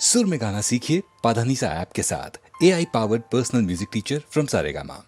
सुर में गाना सीखिए पाधानीसा ऐप के साथ। AI powered personal music teacher from Saregama.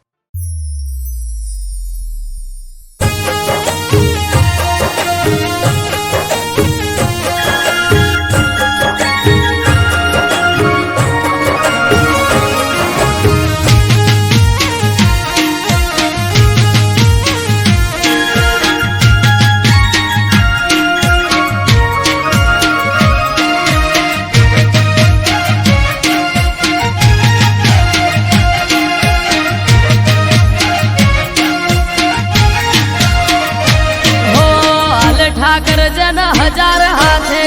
ठाकर जन हजार हाथे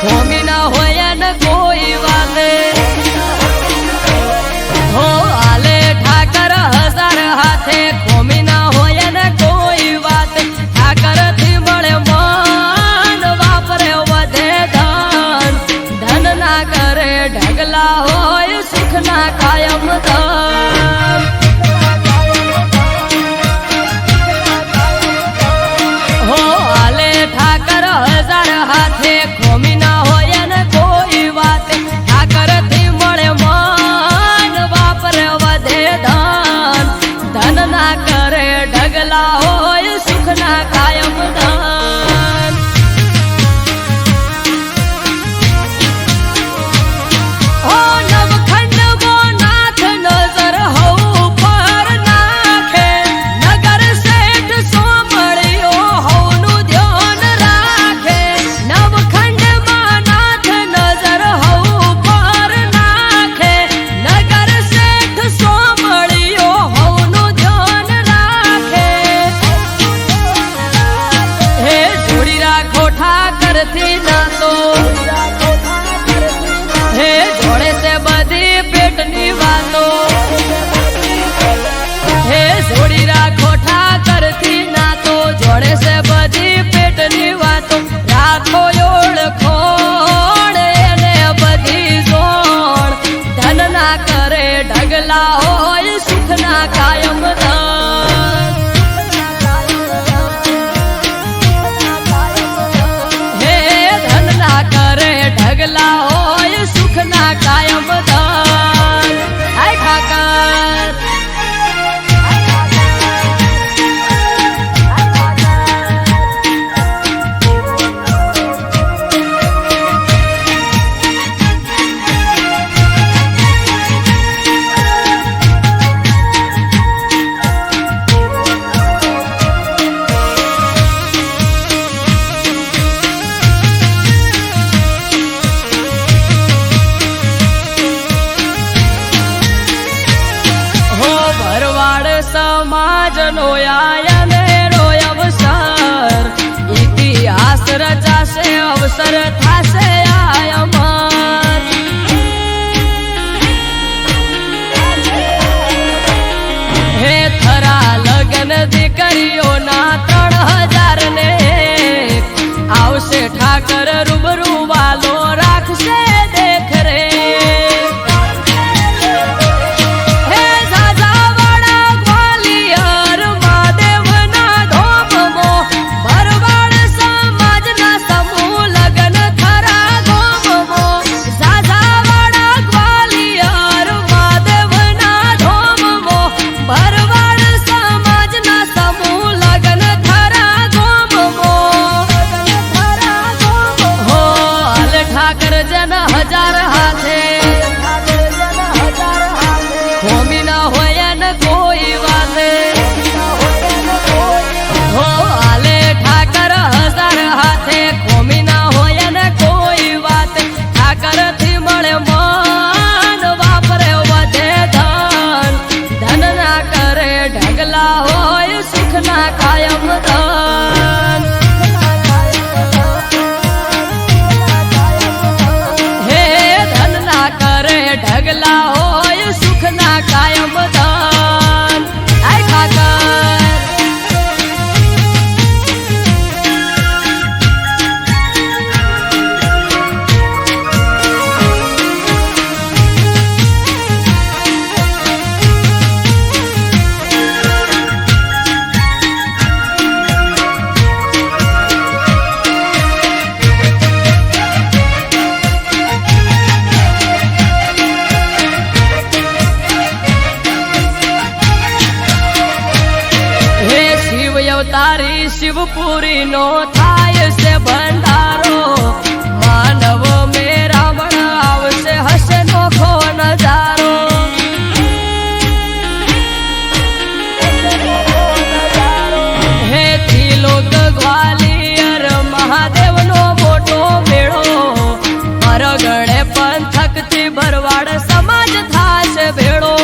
होमी न होया न कोई वाले हो आले ठाकर हजार हाथे होमी न होया न कोई बात ठाकर थी बड़े मान वापरे वधे धन धन ना करे ढगला होय सुख ना कायम धन हो आले ठाकर हजार हाथे खोमी ना होया न कोई बात ठाकर थी मळे मान वापरे वधे धन धन ना करे ढगला होय सुख ना कायम धन हो नवखंड वो नाथ नजर हो पर नाखे नगर सेठ सोमड़ियो होनु ध्यान राखे नवखंड नाथ नजर हो पर नाखे नगर सेठ सोमड़ियो होनु ध्यान राखे हे जोड़ी राखो ठाकर थी ना तो हे जोड़े से बधी पेटनी वातो हे जोड़ी राखो ठाकर थी ना तो जोड़े से बधी पेटनी वातो राखो ओळखोण એને બધી જોણ ધન ના કરે ઢગલા હોય સુખ ના કાયમ ધન હે ધન ના કરે ઢગલા હોય સુખ ના કાયમ ધન હાય ઠાકર હો ભરવાડ સમાજનો આયને રોય અવસર ઇતિહાસ રચાશે અવસર થાશે આયમન હે થરા લગન દીકરીઓના 3000 ને આવશે ઠાકર રૂબરૂ વાલો રાખશે દેખ રે હે ઝાઝાવાડા ગ્વાલિયર મહાદેવના ધોમમો ભરવાડ સમાજના સમૂહ લગન થરા ધોમમો ઝાઝાવાડા ગ્વાલિયર મહાદેવના ધોમમો ભરવાડ સમાજના સમૂહ લગન થરા ધોમમો હો અલ ઠાકર જન हजार हाथे होमी न होया न कोई वाले हो आले ठाकर हजार हाथे होमी न होया न कोई बात ठाकर थी मळे मान वापरे वधे धन धन ना करे ढगला होय सुख ना कायम धन हे શિવપુરી નો થાય છે ભંડારો માનવ મેરા આવશે હશે નોખો નજારો હેથી લોક ગ્વાલિયર મહાદેવ નો મોટો મેળો અરગડે પંથક થી ભરવાડ સમાજ થાશે ભેળો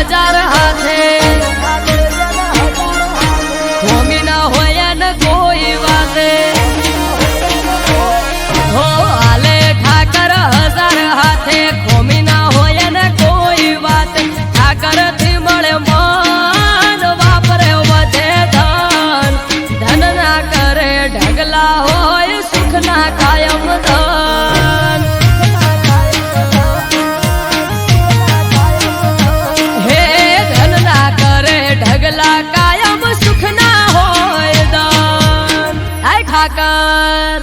હજાર હાથે હોમી ના હોય ને કોઈ વાતે હો હાલે ઠાકર હજાર હાથે હોમી ના હોય ને કોઈ વાત ઠાકર થી મળે મન વાપરે વધે ધન ધન ના કરે ઢગલા હોય સુખ ના કાયમ ધન ઢગલા કાયમ સુખ ના હોય દાન આય ઠાકર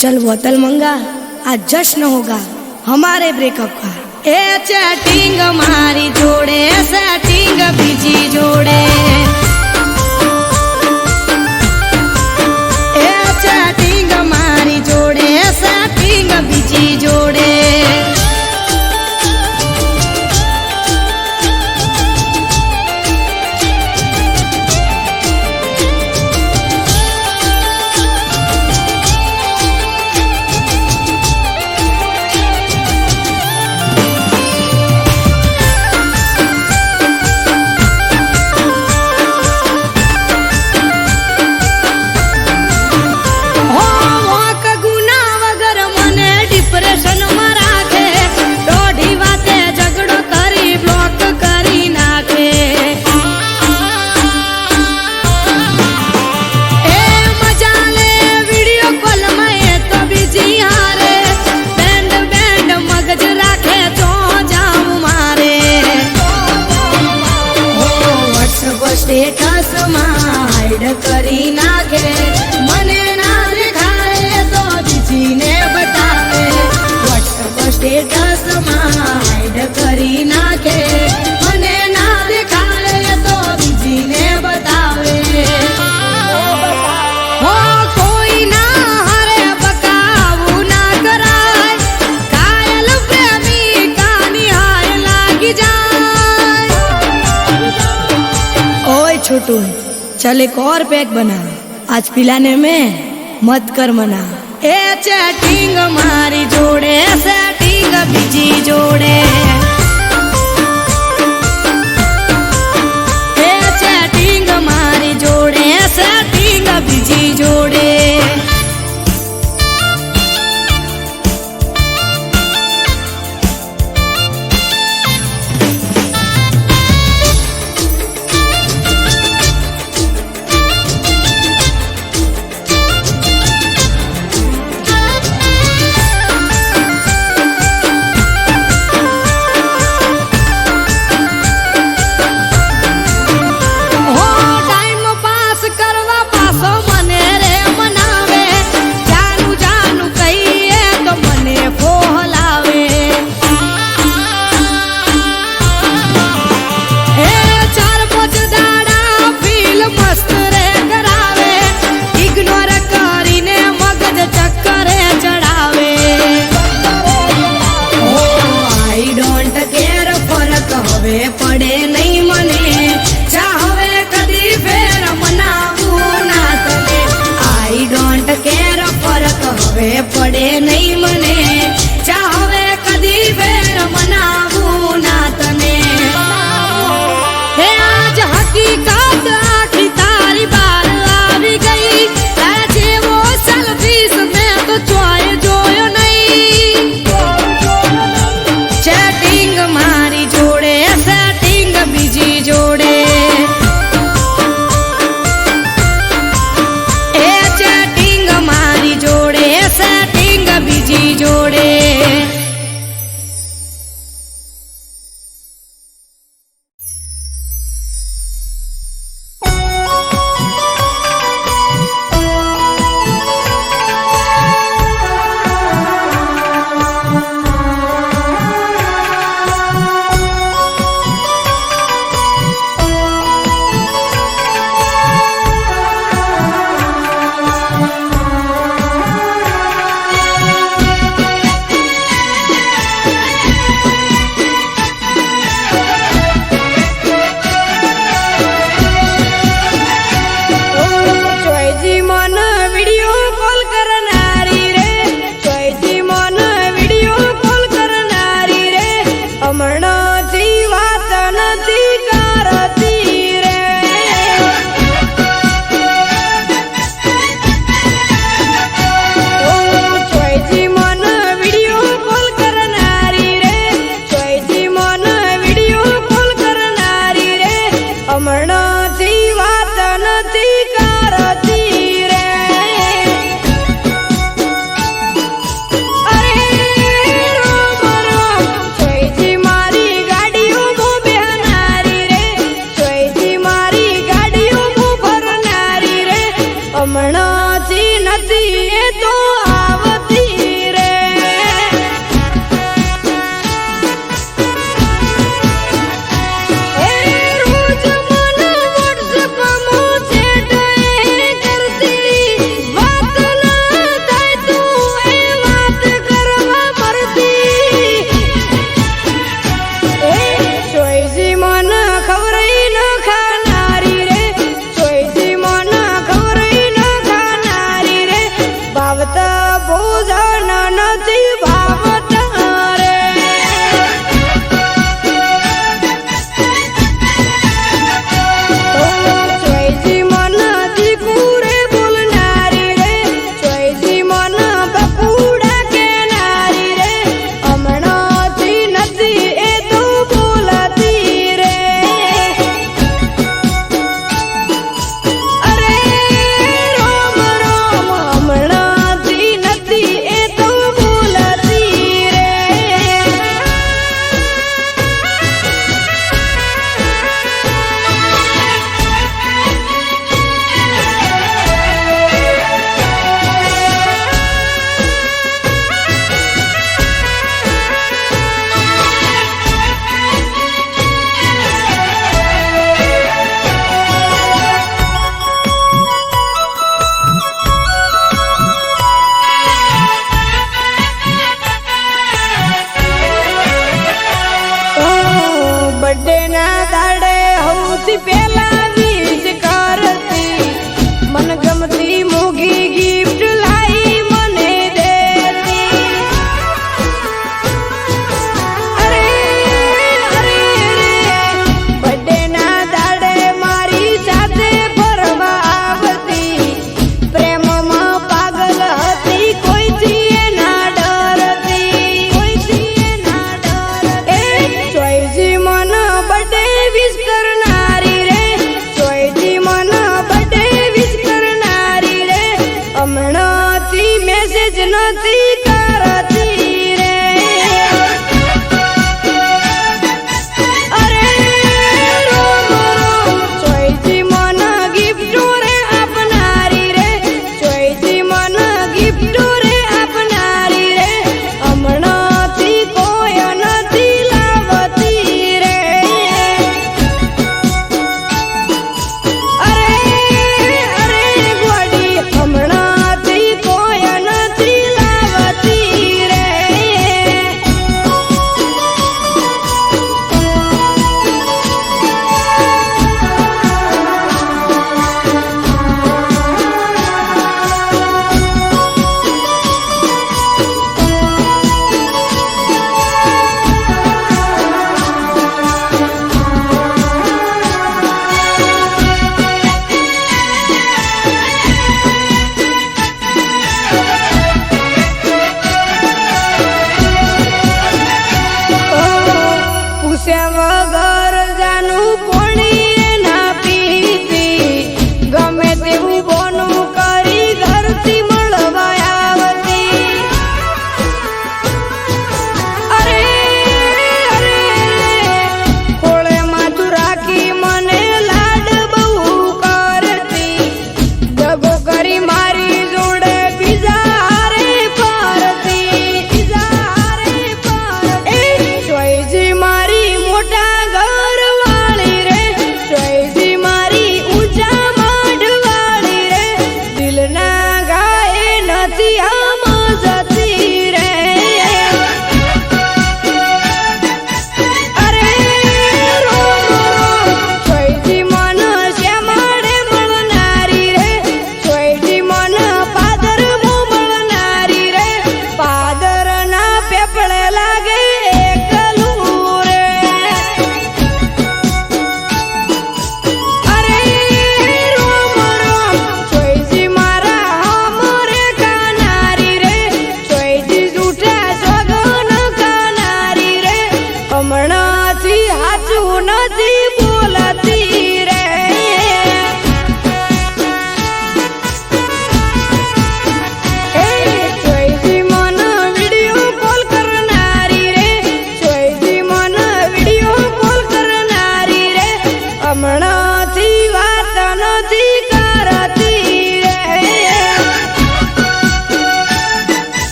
चल बोतल मंगा आज जश्न होगा हमारे ब्रेकअप का ए चैटिंग मारी जोड़े सेटिंग बीजी जोड़े ए चैटिंग मारी जोड़े सेटिंग बीजी जोड़े स्टेटस हाइड करी नाखे मने ना देखाए तो बीजी ने बतावे व्हाट्सएप स्टेटस हाइड करी नाखे मने ना देखाए तो बीजी ने बतावे हो कोई ना हरे बकाऊ ना कराए कायल प्रेमी का निहाय लागी छोटू, चल एक और पैक बना, आज पिलाने में मत कर मना। ए चैटिंग मारी जोड़े सेटिंग बीजी जोड़े, ए चैटिंग मारी जोड़े सेटिंग बीजी जोड़े।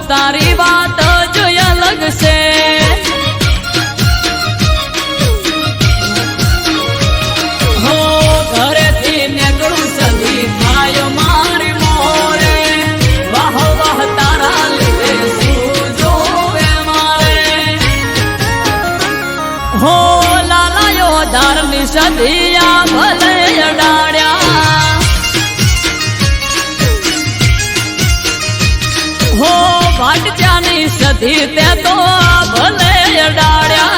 તારી વાત જ અલગ છે. હો ઘરેથી નીકળું સધી થાય મારી મોરે, વાહ વાહ તારા લીધે શું જોવે મારે. હો લાલાયો ધારની સધિયા ભલે અડાડ્યા, હો ભાટજાની સધી તે તો ભલે અડાડ્યા.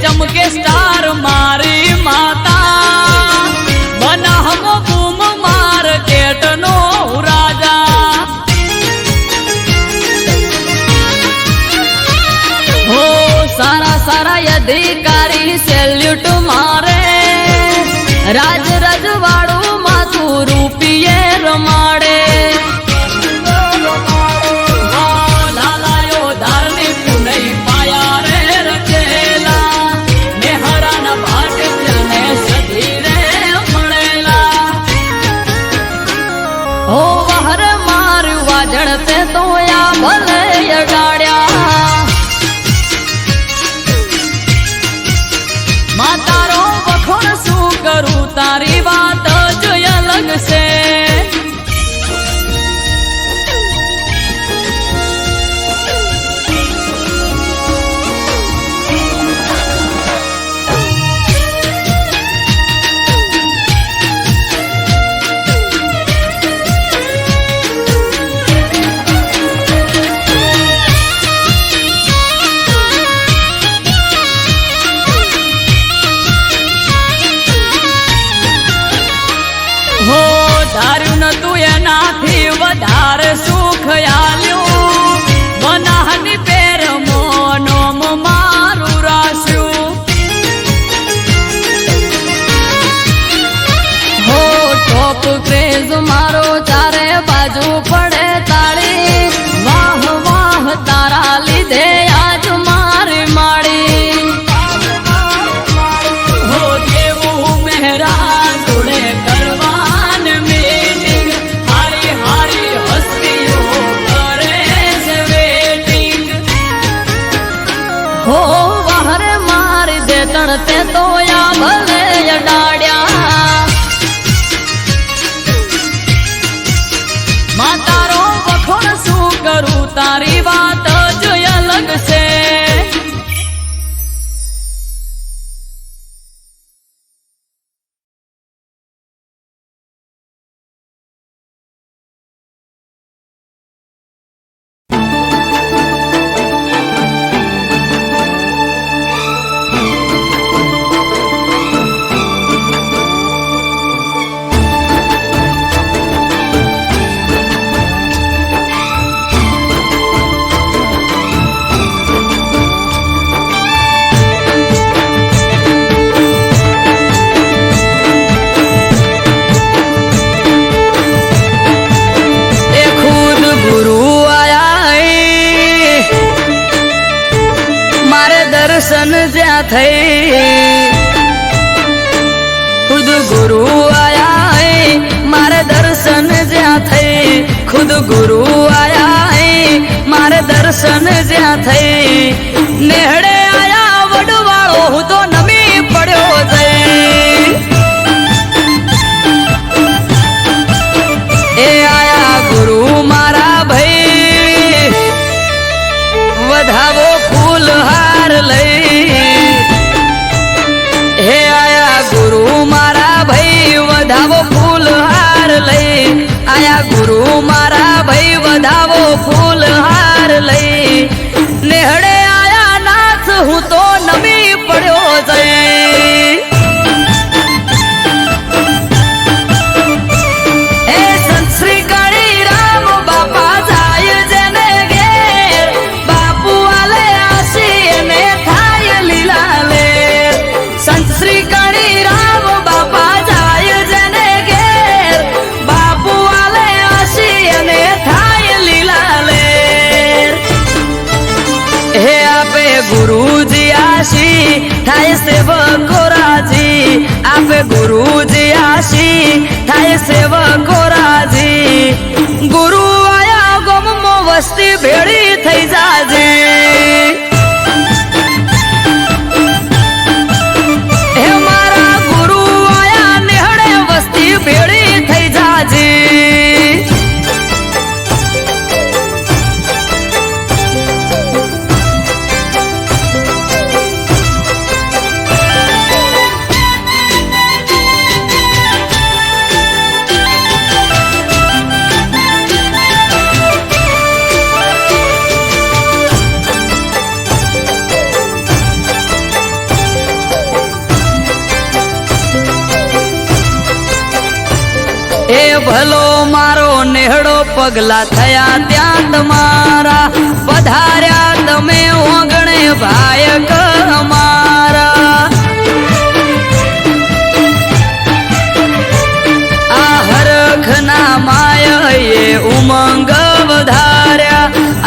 ચમકે સ્ટાર મારી માતા, બનાહમો બૂમ માર્કેટ નો રાજા. હો સારા સારા અધિકારી સેલ્યુટ મારે, રાજ રજવાડું માથું રૂપિયે રમાડે. હો વહર મારું વાજણ તે તો આ ભલે અડાડ્યા. માં તારો વખોણ શું કરું તારી વાત જ અલગ છે. હો ધાર્યું નતું એનાથી વધારે સુખ આલ્યું, બનાહની પેર મોનોમ મારું રાસ્યું. હો ટોપ ક્રેઝ મારો ચારે બાજુ પડે તાળી, વાહ વાહ તારા લીધે આજ મારી માળી. હો દેવું મહેરા જોડે કરવાન મીટિંગ, હારી હારી હસ્તીઓ કરે છે વેટિંગ. હો વહરે મારી દે તણતે તો આ ભલે અડાડ્યા. માં તારો વખોણ શું કરું તારી વાત જ અલગ છે. દર્શન જ્યાં થઈ ખુદ ગુરુ આયા, મારે દર્શન જ્યાં થઈ ખુદ ગુરુ આયા, મારે દર્શન જ્યાં થઈ નેહડે આયા વડવાળો હું તો નમી પડ્યો જઈ. એ આયા ગુરુ મારા ભાઈ વધાવો ફૂલ હાર લઈ. હે આયા ગુરુ મારા ભાઈ વધાવો ફૂલ હાર લઈ, આયા ગુરુ મારા ભાઈ વધાવો ફૂલ હાર લઈ નેહડે આયા નાથ હું તો નમી પડ્યો જઈ. એ સંત શ્રી કાળી રામ બાપા જાય જેને ઘેર गुरुजी आशी थाय सेवको राजी गुरु आया गमो वस्ती भेड़ी थई जाजे हे मारा गुरु आया नेहड़े वस्ती भेड़ी थई जाजे ए भलो मारो नेहड़ो पगला थया त्या तमारा पधार्या तमे ओगणे भायक हमारा आ हरखना माया ये उमंग वधार्या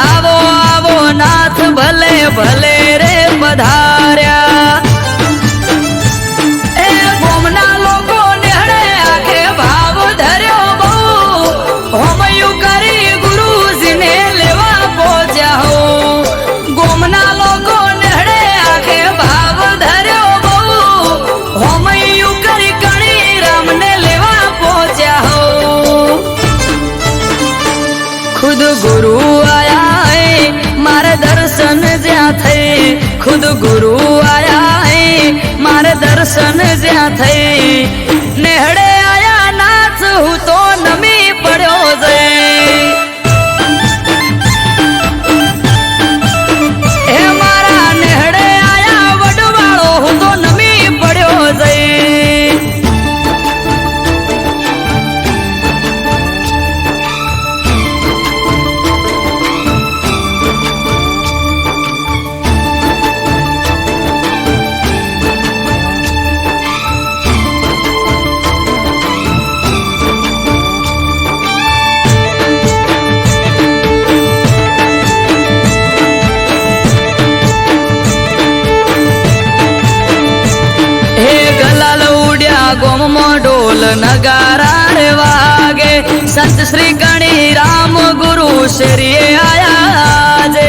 आवो आवो नाथ भले भले रे पधार्या खुद गुरु आया है मारे दर्शन ज्या थे खुद गुरु आया है मारे दर्शन ज्या थे नेहड़े आया नाथ हूँ तो नमी पड़ो जे हे मारा नेहड़े आया वडवाड़ो हूँ तो नमी पड़ो जे गोमो ढोल नगारा रे वागे संत श्री गणी राम गुरु श्री आया जे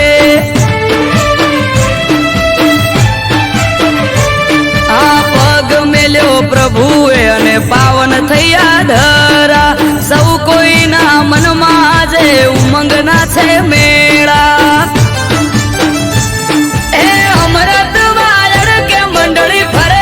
आ पग मेल्यो प्रभुए अने पावन थया धरा सौ कोई ना मन माजे उमंग ना छे मेळा ए अमृत वायड़ के मंडली फरे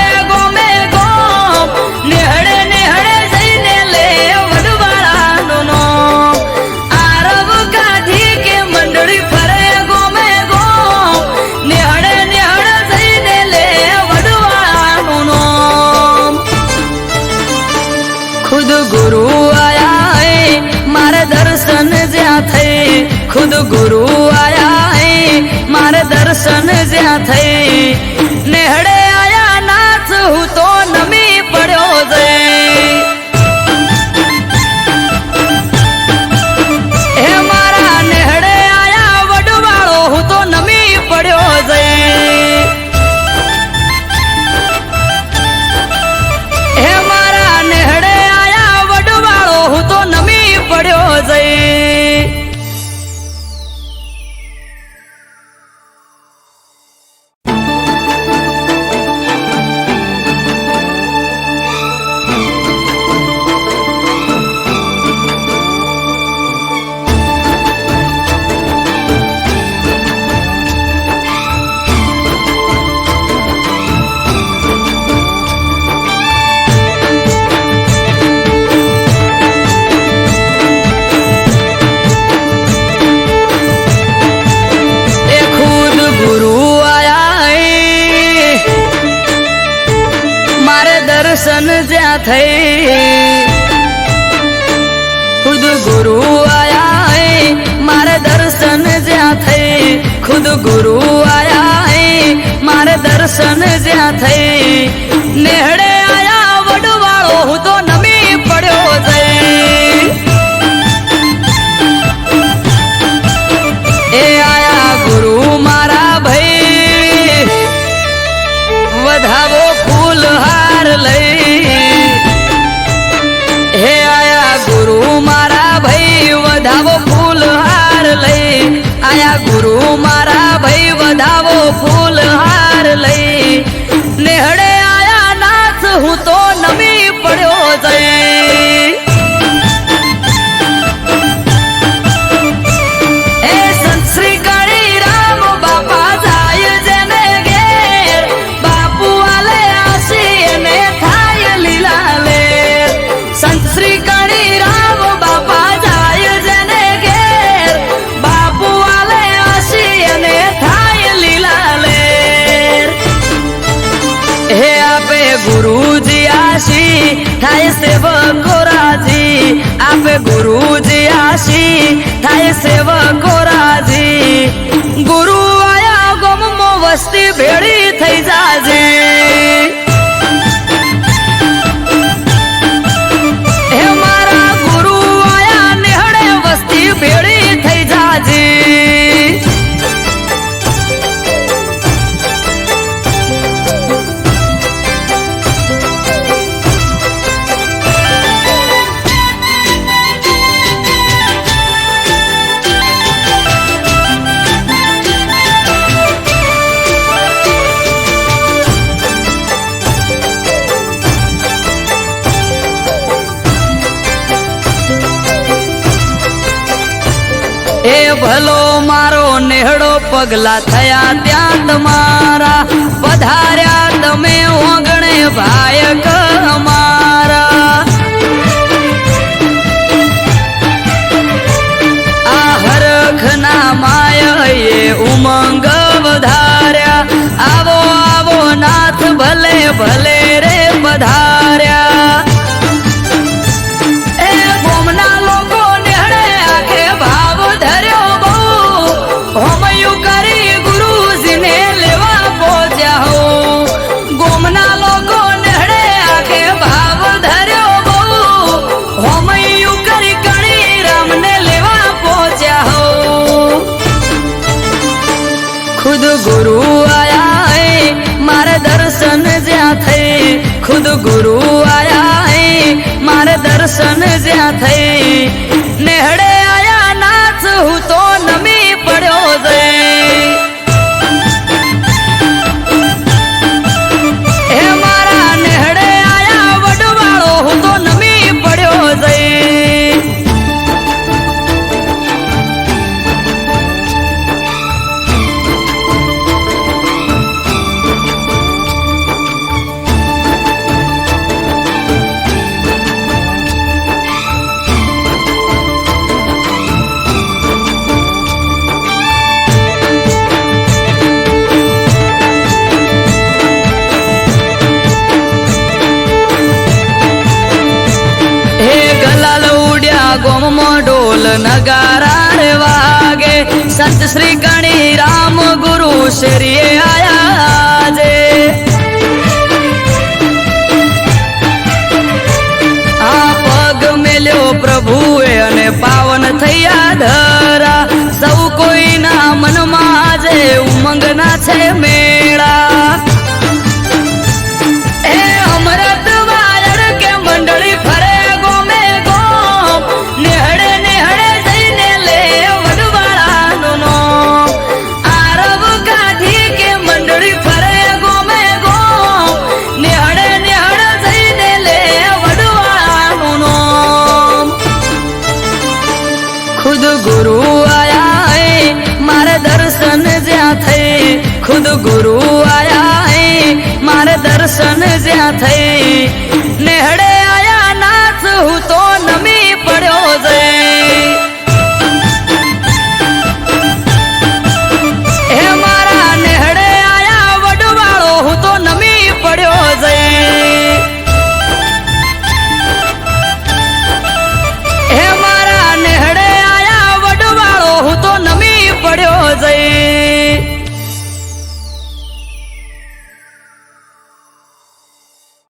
खुद गुरु आया है मारे दर्शन ज्या थे खुद गुरु आया है मारे दर्शन ज्या थे नेहड़े आया नाथ हूँ तो नमी पड़ो जे हे मारा नेहड़े आया वडवाड़ो हूँ तो नमी पड़ो जे हे मारा नेहड़े हूँ तो नमी पड़ो जे दर्शन ज्या थे खुद गुरु आया है मारे दर्शन ज्या थे खुद गुरु आया है मारे दर्शन ज्या थे नेहड़े आया वडवाड़ो हूँ तो नमी पड़ो जे ए आया गुरु मारा भाई વધાવો ફૂલ હાર લઈ વધાવો ફૂલ હાર લઈ આયા ગુરુ મારા ભાઈ વધાવો ફૂલ હાર લઈ નેહડે આયા નાથ હું તો નમી પડ્યો જઈ એ સંત શ્રી કાળી રામ બાપા જાય જેને ઘેર બાપુ આલે આશી એને થાય લીલા લે સંત શ્રી કાળી રામ બાપા જાય જેને ઘેર બાપુ આલે આશી એને થાય લીલા લે હે આપે ગુરુજી આશી થાય સેવકો રાજી આપે ગુરુજી આશી થાય સેવકો રાજી ગુરુ આયા ગમમો વસ્તી ભેળી થઈ જાજે હે મારા ગુરુ આયા નેહડે વસ્તી ભેળી થઈ જાજે એ ભલો મારો નેહડો પગલા થયા ત્યાં તમારા પધાર્યા તમે ઓગણે ભાયક અમારા આ હરખના માયે ઉમંગ વધાર્યા આવો આવો નાથ ભલે ભલે રે પધાર્યા એ ગોમના લોકો નેહડે આખે ભાવ ધર્યો બહુ હોમયું કરી ગુરુજીને લેવા પહોંચ્યા હો ગોમના લોકો નેહડે આખે ભાવ ધર્યો બહુ હોમયું કરી કણી રામને લેવા પહોંચ્યા હો ખુદ ગુરુ આયા હે મારે દર્શન જ્યાં થઈ ખુદ ગુરુ આયા હે મારે દર્શન જ્યાં થઈ નેહડે આયા નાથ હું તો નમી પડ્યો જઈ હે મારા નેહડે આયા વડવાળો હું તો નમી પડ્યો જઈ ગોમમાં ઢોલ નગારા રે વાગે સંત શ્રી કાળી રામ ગુરુ શ્રીએ આયા જે આ પગ મેલ્યો પ્રભુએ અને પાવન થયા ધરા સૌ કોઈના મનમાં આજે ઉમંગના છે મેળા એ અમૃત વાયર કે મંડળી ફરે ગોમે ગોમ નેહડે નેહડે જઈને લે વડવાળાનો નામ આરવ કાઢી કે મંડળી ફરે ગોમે ગોમ નેહડે નેહડે જઈને લે વડવાળાનો નામ ખુદ ગુરુ આયા હે મારે દર્શન જ્યાં થઈ ખુદ ગુરુ આયા હે મારે દર્શન જ્યાં થઈ નેહડે